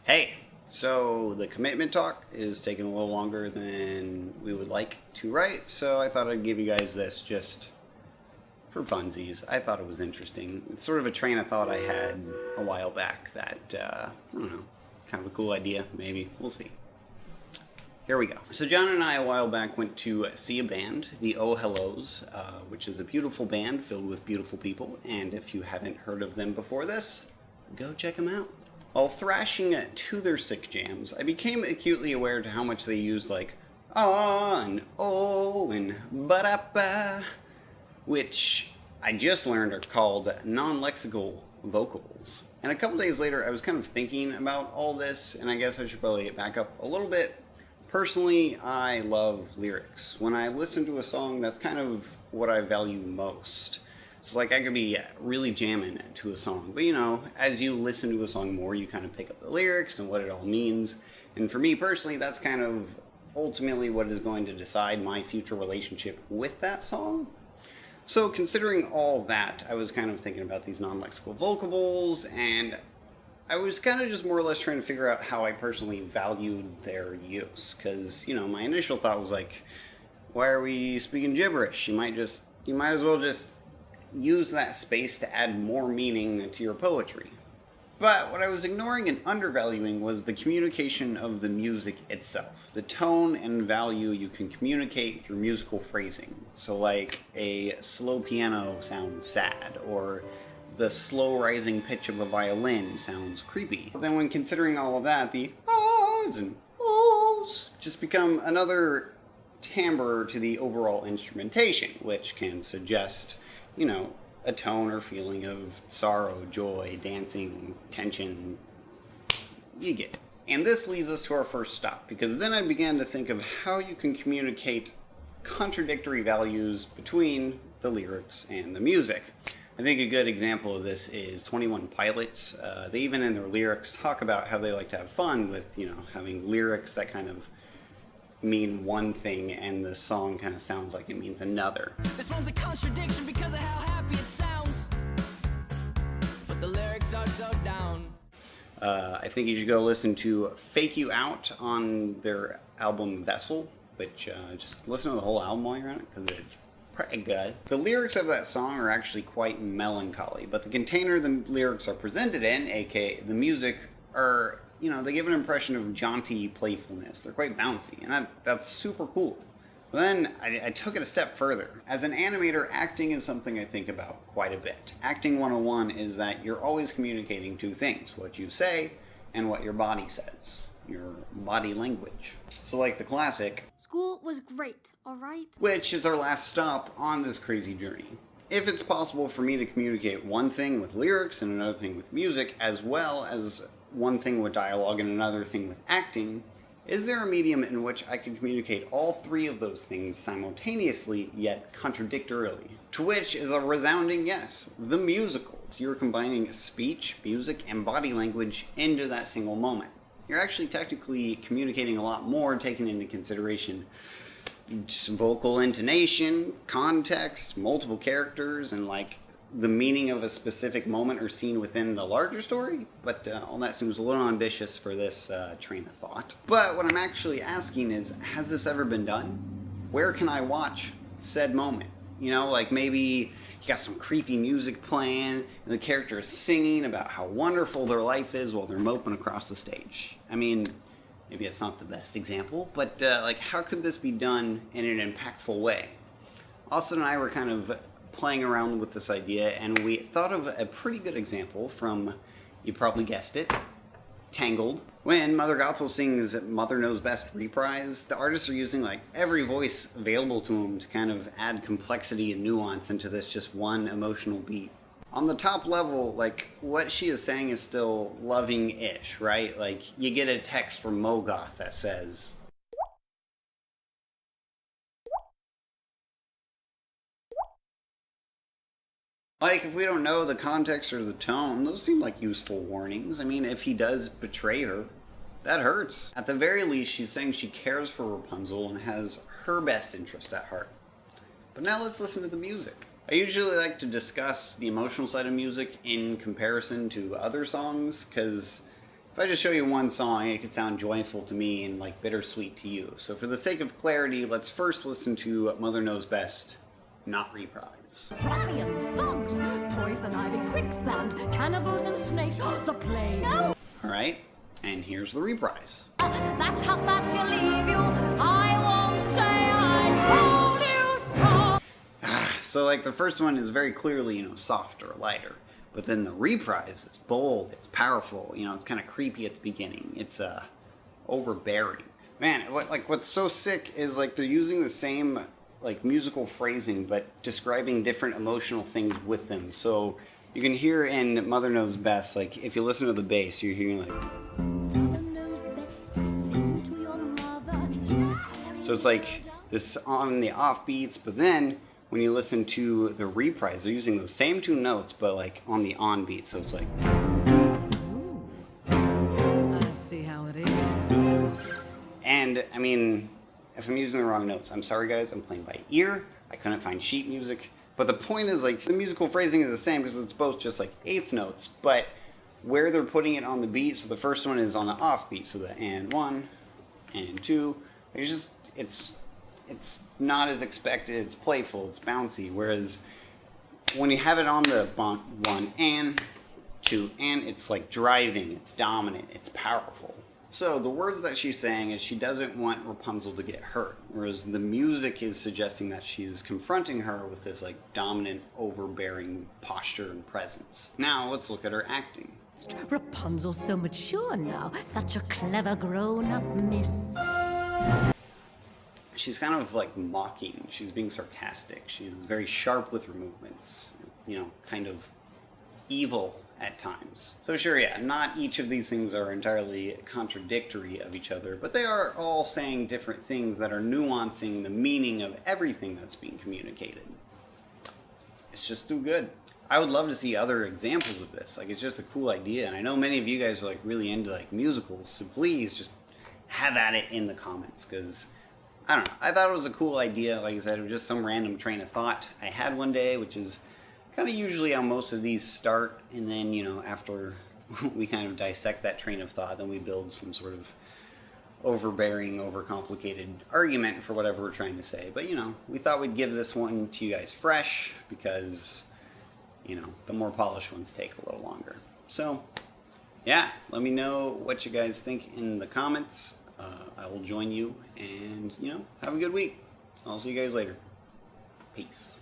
Hey, so the commitment talk is taking a little longer than we would like to write, so I thought I'd give you guys this just for funsies. I thought it was interesting. It's sort of a train of thought I had a while back that, I don't know, kind of a cool idea, maybe. We'll see. Here we go. So John and I a while back went to see a band, the Oh Hellos, which is a beautiful band filled with beautiful people, and if you haven't heard of them before this, go check them out. While thrashing to their sick jams, I became acutely aware to how much they used like ah and oh and ba-da-ba, which I just learned are called non-lexical vocals. And a couple days later, I was kind of thinking about all this, and I guess I should probably back up a little bit. Personally, I love lyrics. When I listen to a song, that's kind of what I value most. So like I could be really jamming to a song, but you know, as you listen to a song more, you kind of pick up the lyrics and what it all means. And for me personally, that's kind of ultimately what is going to decide my future relationship with that song. So considering all that, I was kind of thinking about these non-lexical vocables, and I was kind of just more or less trying to figure out how I personally valued their use. Because, you know, my initial thought was like, why are we speaking gibberish? You might as well just use that space to add more meaning to your poetry. But what I was ignoring and undervaluing was the communication of the music itself. The tone and value you can communicate through musical phrasing. So like a slow piano sounds sad, or the slow rising pitch of a violin sounds creepy. But then when considering all of that, the ahs and ohs just become another timbre to the overall instrumentation, which can suggest, you know, a tone or feeling of sorrow, joy, dancing, tension. You get it. And this leads us to our first stop, because then I began to think of how you can communicate contradictory values between the lyrics and the music. I think a good example of this is 21 Pilots. They even in their lyrics talk about how they like to have fun with, you know, having lyrics that kind of mean one thing and the song kind of sounds like it means another. This one's a contradiction because of how happy it sounds, but the lyrics are so down. I think you should go listen to Fake You Out on their album Vessel, which just listen to the whole album while you're on it because it's pretty good. The lyrics of that song are actually quite melancholy, but the container the lyrics are presented in, aka the music, are, you know, they give an impression of jaunty playfulness. They're quite bouncy, and that's super cool. But then I took it a step further. As an animator, acting is something I think about quite a bit. Acting 101 is that you're always communicating two things: what you say and what your body says, your body language. So like the classic, "School was great, alright?" Which is our last stop on this crazy journey. If it's possible for me to communicate one thing with lyrics and another thing with music, as well as one thing with dialogue and another thing with acting, is there a medium in which I can communicate all three of those things simultaneously yet contradictorily? To which is a resounding yes, the musical. You're combining speech, music, and body language into that single moment. You're actually technically communicating a lot more, taking into consideration vocal intonation, context, multiple characters, and like the meaning of a specific moment or scene within the larger story. But all that seems a little ambitious for this train of thought. But what I'm actually asking is, has this ever been done? Where can I watch said moment? You know, like maybe you got some creepy music playing and the character is singing about how wonderful their life is while they're moping across the stage. I mean, maybe it's not the best example, but like how could this be done in an impactful way? Austin and I were kind of playing around with this idea, and we thought of a pretty good example from, you probably guessed it, Tangled. When Mother Gothel sings Mother Knows Best reprise, the artists are using like every voice available to them to kind of add complexity and nuance into this just one emotional beat. On the top level, like, what she is saying is still loving-ish, right? Like, you get a text from Mogoth that says, like, if we don't know the context or the tone, those seem like useful warnings. I mean, if he does betray her, that hurts. At the very least, she's saying she cares for Rapunzel and has her best interests at heart. But now let's listen to the music. I usually like to discuss the emotional side of music in comparison to other songs, because If I just show you one song, it could sound joyful to me and like bittersweet to you. So for the sake of clarity, let's first listen to Mother Knows Best, not reprise. Ruffians, thugs, poison ivy, quicksand, cannibals and snakes, the plague. No! Alright, and here's the reprise. That's how fast you'll leave you. I won't say I told you so. So like the first one is very clearly, softer, lighter. But then the reprise is bold, it's powerful, it's kind of creepy at the beginning. It's overbearing. Man, what's so sick is like they're using the same like musical phrasing but describing different emotional things with them. So you can hear in Mother Knows Best, like if you listen to the bass, you're hearing like Mother knows best. Listen to your mother. so it's like this on the off beats, but then when you listen to the reprise, they're using those same two notes, but like on the on beat. So it's like, I see how it is. and I mean, if I'm using the wrong notes, I'm sorry guys, I'm playing by ear. I couldn't find sheet music. But the point is like the musical phrasing is the same because it's both just like eighth notes, but where they're putting it on the beat, so the first one is on the off beat, so the and one, and two, it's not as expected, it's playful, it's bouncy, whereas when you have it on the one and two and, it's like driving, it's dominant, it's powerful. So the words that she's saying is she doesn't want Rapunzel to get hurt, whereas the music is suggesting that she's confronting her with this like dominant, overbearing posture and presence. Now let's look at her acting. Rapunzel's so mature now. Such a clever grown-up miss. She's kind of like mocking, she's being sarcastic, she's very sharp with her movements, kind of evil at times. So sure, yeah, not each of these things are entirely contradictory of each other, but they are all saying different things that are nuancing the meaning of everything that's being communicated. It's just too good. I would love to see other examples of this. Like, it's just a cool idea, and I know many of you guys are like really into like musicals, so please just have at it in the comments, because I don't know, I thought it was a cool idea. Like I said, it was just some random train of thought I had one day, which is kind of usually how most of these start, and then, after we kind of dissect that train of thought, then we build some sort of overbearing, overcomplicated argument for whatever we're trying to say. But, we thought we'd give this one to you guys fresh, because, the more polished ones take a little longer. So, yeah, let me know what you guys think in the comments. I will join you, and, have a good week. I'll see you guys later. Peace.